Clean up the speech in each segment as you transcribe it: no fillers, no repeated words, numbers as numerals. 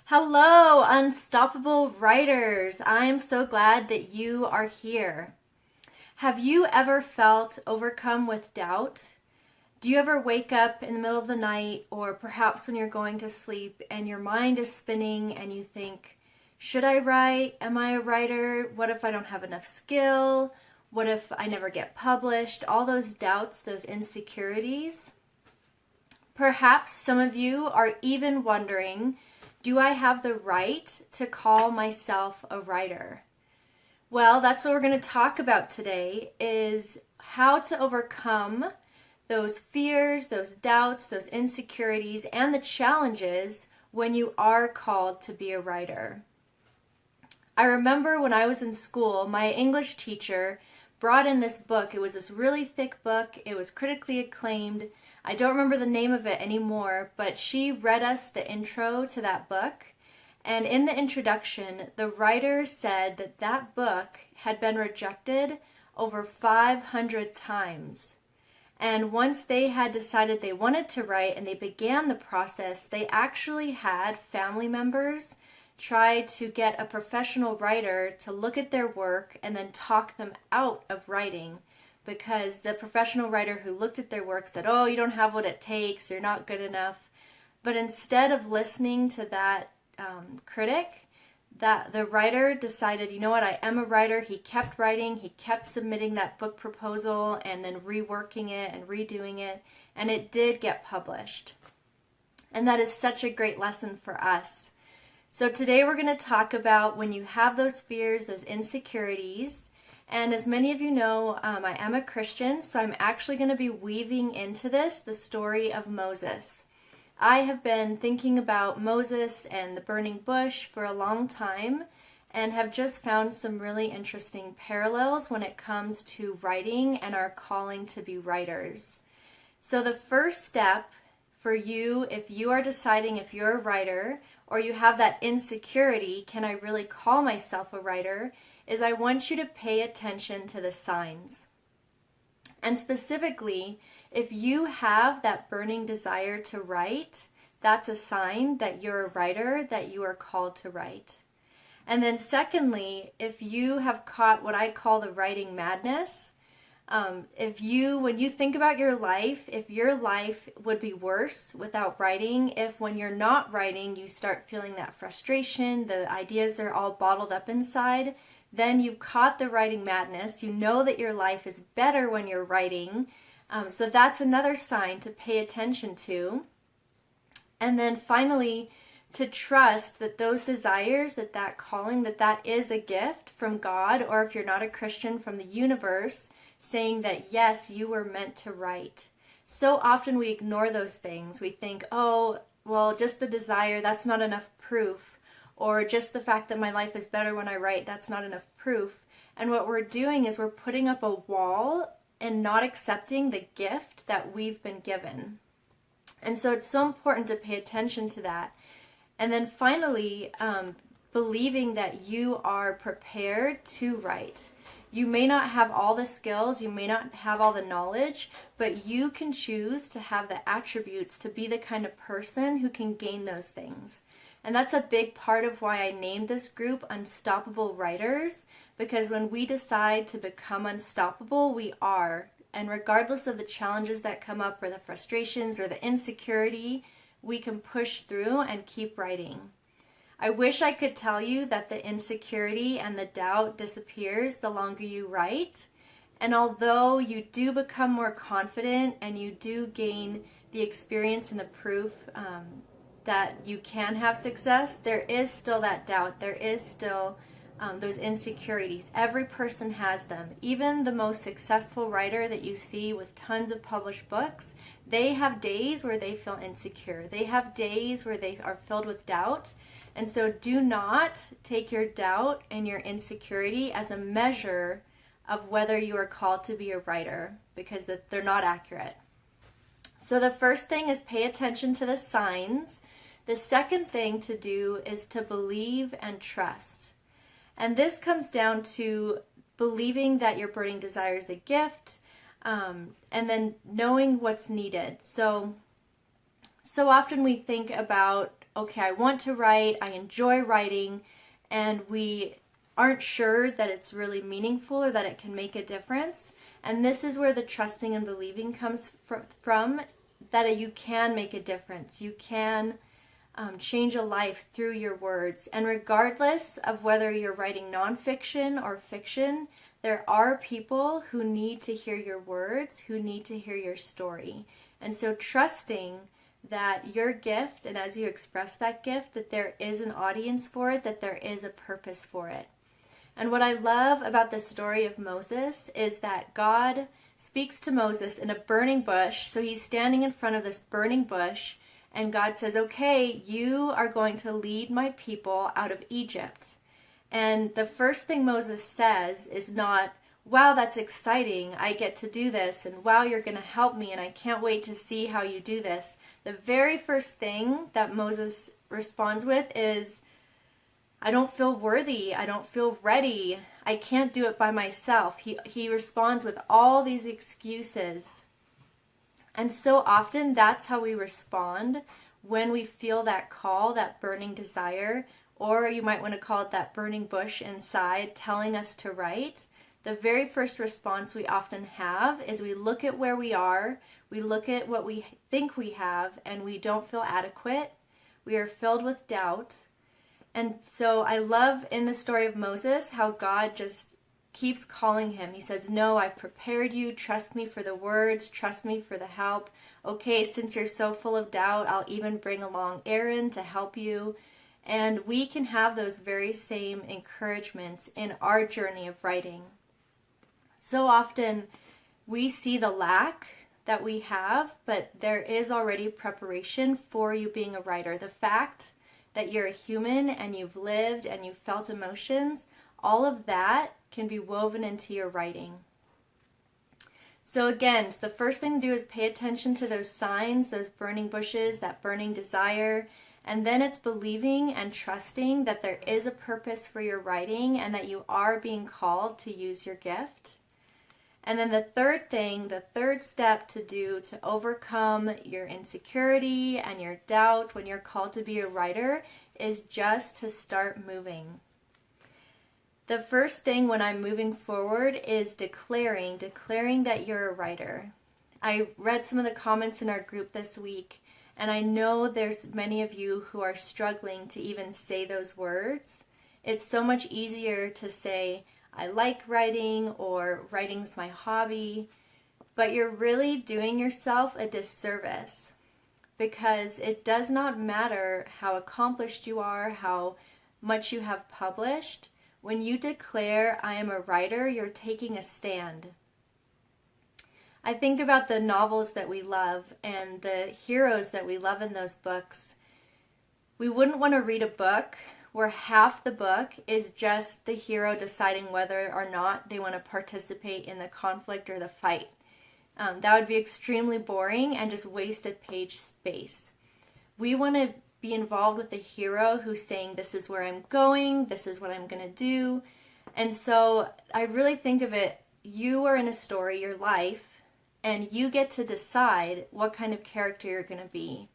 Hello, unstoppable writers. I am so glad that you are here. Have you ever felt overcome with doubt? Do you ever wake up in the middle of the night or perhaps when you're going to sleep and your mind is spinning and you think, should I write? Am I a writer? What if I don't have enough skill? What if I never get published? All those doubts, those insecurities. Perhaps some of you are even wondering, do I have the right to call myself a writer? Well, that's what we're going to talk about today, is how to overcome those fears, those doubts, those insecurities, and the challenges when you are called to be a writer. I remember when I was in school, my English teacher brought in this book. It was this really thick book. It was critically acclaimed. I don't remember the name of it anymore, but she read us the intro to that book. And in the introduction, the writer said that that book had been rejected over 500 times. And once they had decided they wanted to write and they began the process, they actually had family members try to get a professional writer to look at their work and then talk them out of writing, because the professional writer who looked at their work said, oh, you don't have what it takes, you're not good enough. But instead of listening to that critic, that the writer decided, you know what, I am a writer. He kept writing, he kept submitting that book proposal and then reworking it and redoing it, and it did get published. And that is such a great lesson for us. So today we're going to talk about when you have those fears, those insecurities. And as many of you know, I am a Christian, so I'm actually going to be weaving into this the story of Moses. I have been thinking about Moses and the burning bush for a long time and have just found some really interesting parallels when it comes to writing and our calling to be writers. So the first step for you, if you are deciding if you're a writer or you have that insecurity, can I really call myself a writer, is I want you to pay attention to the signs. And specifically, if you have that burning desire to write, that's a sign that you're a writer, that you are called to write. And then secondly, if you have caught what I call the writing madness, when you think about your life, if your life would be worse without writing, if when you're not writing, you start feeling that frustration, the ideas are all bottled up inside, then you've caught the writing madness. You know that your life is better when you're writing. So that's another sign to pay attention to. And then finally, to trust that those desires, that calling, that is a gift from God, or if you're not a Christian, from the universe, saying that yes, you were meant to write. So often we ignore those things. We think, oh, well, just the desire, that's not enough proof. Or just the fact that my life is better when I write, that's not enough proof. And what we're doing is we're putting up a wall and not accepting the gift that we've been given. And so it's so important to pay attention to that. And then finally, believing that you are prepared to write. You may not have all the skills, you may not have all the knowledge, but you can choose to have the attributes to be the kind of person who can gain those things. And that's a big part of why I named this group Unstoppable Writers, because when we decide to become unstoppable, we are. And regardless of the challenges that come up or the frustrations or the insecurity, we can push through and keep writing. I wish I could tell you that the insecurity and the doubt disappears the longer you write. And although you do become more confident and you do gain the experience and the proof that you can have success, there is still that doubt. There is still those insecurities. Every person has them. Even the most successful writer that you see with tons of published books, they have days where they feel insecure. They have days where they are filled with doubt. And so do not take your doubt and your insecurity as a measure of whether you are called to be a writer, because they're not accurate. So the first thing is pay attention to the signs. The second thing to do is to believe and trust. And this comes down to believing that your burning desire is a gift, and then knowing what's needed. So often we think about okay, I want to write, I enjoy writing, and we aren't sure that it's really meaningful or that it can make a difference. And this is where the trusting and believing comes from, that you can make a difference. You can change a life through your words. And regardless of whether you're writing nonfiction or fiction, there are people who need to hear your words, who need to hear your story. And so trusting that your gift, and as you express that gift, that there is an audience for it, that there is a purpose for it. And what I love about the story of Moses is that God speaks to Moses in a burning bush. So he's standing in front of this burning bush, and God says, okay, you are going to lead my people out of Egypt. And the first thing Moses says is not, wow, that's exciting, I get to do this, and wow, you're going to help me, and I can't wait to see how you do this. The very first thing that Moses responds with is, I don't feel worthy, I don't feel ready, I can't do it by myself. He responds with all these excuses. And so often that's how we respond when we feel that call, that burning desire, or you might want to call it that burning bush inside telling us to write. The very first response we often have is we look at where we are, we look at what we think we have, and we don't feel adequate. We are filled with doubt. And so I love in the story of Moses how God just keeps calling him. He says, no, I've prepared you. Trust me for the words. Trust me for the help. Okay, since you're so full of doubt, I'll even bring along Aaron to help you. And we can have those very same encouragements in our journey of writing. So often we see the lack that we have, but there is already preparation for you being a writer. The fact that you're a human and you've lived and you've felt emotions, all of that can be woven into your writing. So again, the first thing to do is pay attention to those signs, those burning bushes, that burning desire. And then it's believing and trusting that there is a purpose for your writing and that you are being called to use your gift. And then the third thing, the third step to do to overcome your insecurity and your doubt when you're called to be a writer is just to start moving. The first thing when I'm moving forward is declaring that you're a writer. I read some of the comments in our group this week, and I know there's many of you who are struggling to even say those words. It's so much easier to say, I like writing, or writing's my hobby, but you're really doing yourself a disservice, because it does not matter how accomplished you are, how much you have published. When you declare, I am a writer, you're taking a stand. I think about the novels that we love and the heroes that we love in those books. We wouldn't want to read a book where half the book is just the hero deciding whether or not they want to participate in the conflict or the fight. That would be extremely boring and just wasted page space. We want to be involved with the hero who's saying, this is where I'm going, this is what I'm going to do. And so I really think of it, you are in a story, your life, and you get to decide what kind of character you're going to be.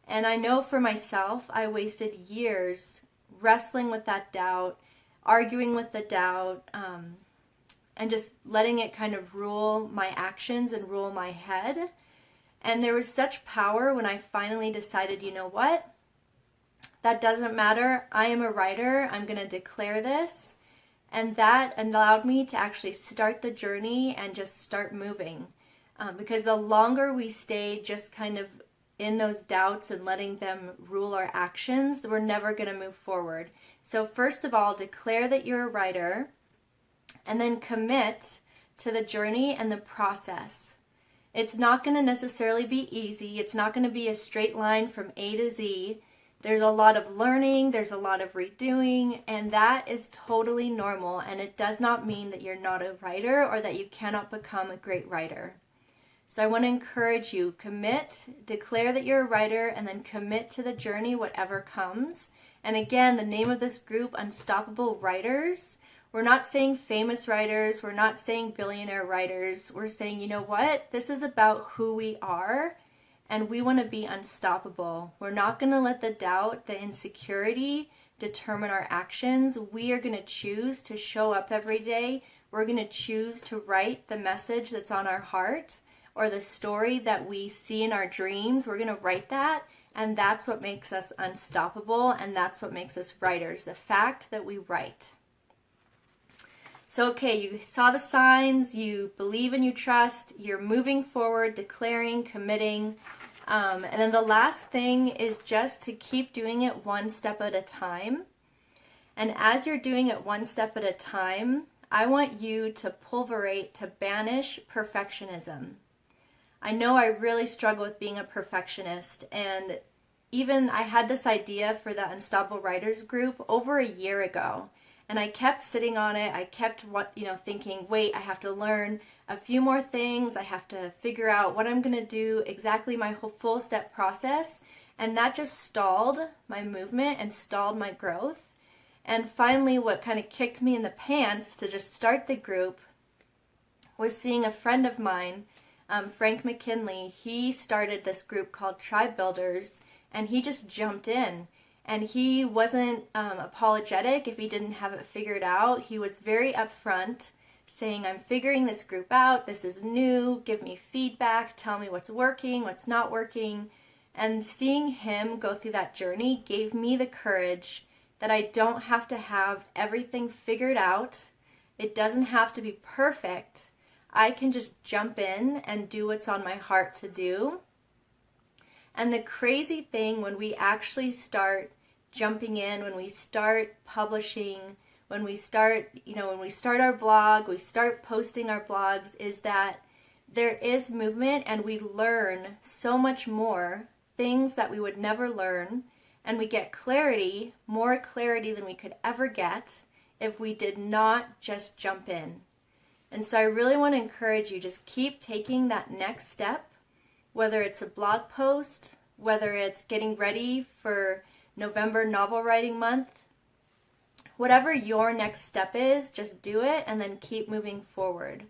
And I know for myself, I wasted years wrestling with that doubt, arguing with the doubt, and just letting it kind of rule my actions and rule my head. And there was such power when I finally decided, you know what? That doesn't matter. I am a writer. I'm going to declare this. And that allowed me to actually start the journey and just start moving. Because the longer we stay just kind of in those doubts and letting them rule our actions, we're never going to move forward. So first of all, declare that you're a writer, and then commit to the journey and the process. It's not going to necessarily be easy. It's not going to be a straight line from A to Z. There's a lot of learning, there's a lot of redoing, and that is totally normal, and it does not mean that you're not a writer or that you cannot become a great writer. So I want to encourage you, commit, declare that you're a writer, and then commit to the journey, whatever comes. And again, the name of this group, Unstoppable Writers. We're not saying famous writers, we're not saying billionaire writers. We're saying, you know what? This is about who we are, and we want to be unstoppable. We're not going to let the doubt, the insecurity determine our actions. We are going to choose to show up every day. We're going to choose to write the message that's on our heart, or the story that we see in our dreams. We're going to write that, and that's what makes us unstoppable, and that's what makes us writers, the fact that we write. So, okay, you saw the signs, you believe and you trust, you're moving forward, declaring, committing. And then the last thing is just to keep doing it one step at a time. And as you're doing it one step at a time, I want you to pulverate, to banish perfectionism. I know I really struggle with being a perfectionist, and even I had this idea for the Unstoppable Writers group over a year ago. And I kept sitting on it. I kept thinking, wait, I have to learn a few more things. I have to figure out what I'm going to do, exactly my whole full step process. And that just stalled my movement and stalled my growth. And finally, what kind of kicked me in the pants to just start the group was seeing a friend of mine, Frank McKinley. He started this group called Tribe Builders, and he just jumped in. And he wasn't apologetic if he didn't have it figured out. He was very upfront, saying, I'm figuring this group out. This is new. Give me feedback. Tell me what's working, what's not working. And seeing him go through that journey gave me the courage that I don't have to have everything figured out. It doesn't have to be perfect. I can just jump in and do what's on my heart to do. And the crazy thing, when we actually start jumping in, when we start publishing, when we start our blog, we start posting our blogs, is that there is movement, and we learn so much more things that we would never learn, and we get clarity, more clarity than we could ever get if we did not just jump in. And so I really want to encourage you, just keep taking that next step. Whether it's a blog post, whether it's getting ready for November novel writing month, whatever your next step is, just do it and then keep moving forward.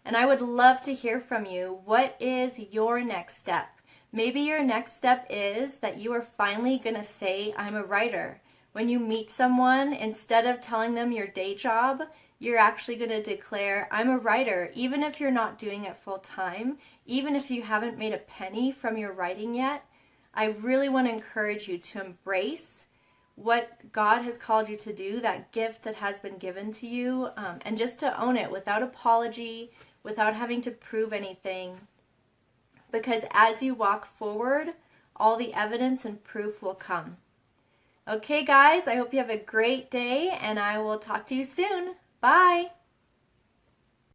And I would love to hear from you. What is your next step? Maybe your next step is that you are finally going to say, I'm a writer. When you meet someone, instead of telling them your day job, you're actually going to declare, I'm a writer, even if you're not doing it full time, even if you haven't made a penny from your writing yet. I really want to encourage you to embrace what God has called you to do, that gift that has been given to you, and just to own it without apology, without having to prove anything. Because as you walk forward, all the evidence and proof will come. Okay, guys, I hope you have a great day, and I will talk to you soon. Bye.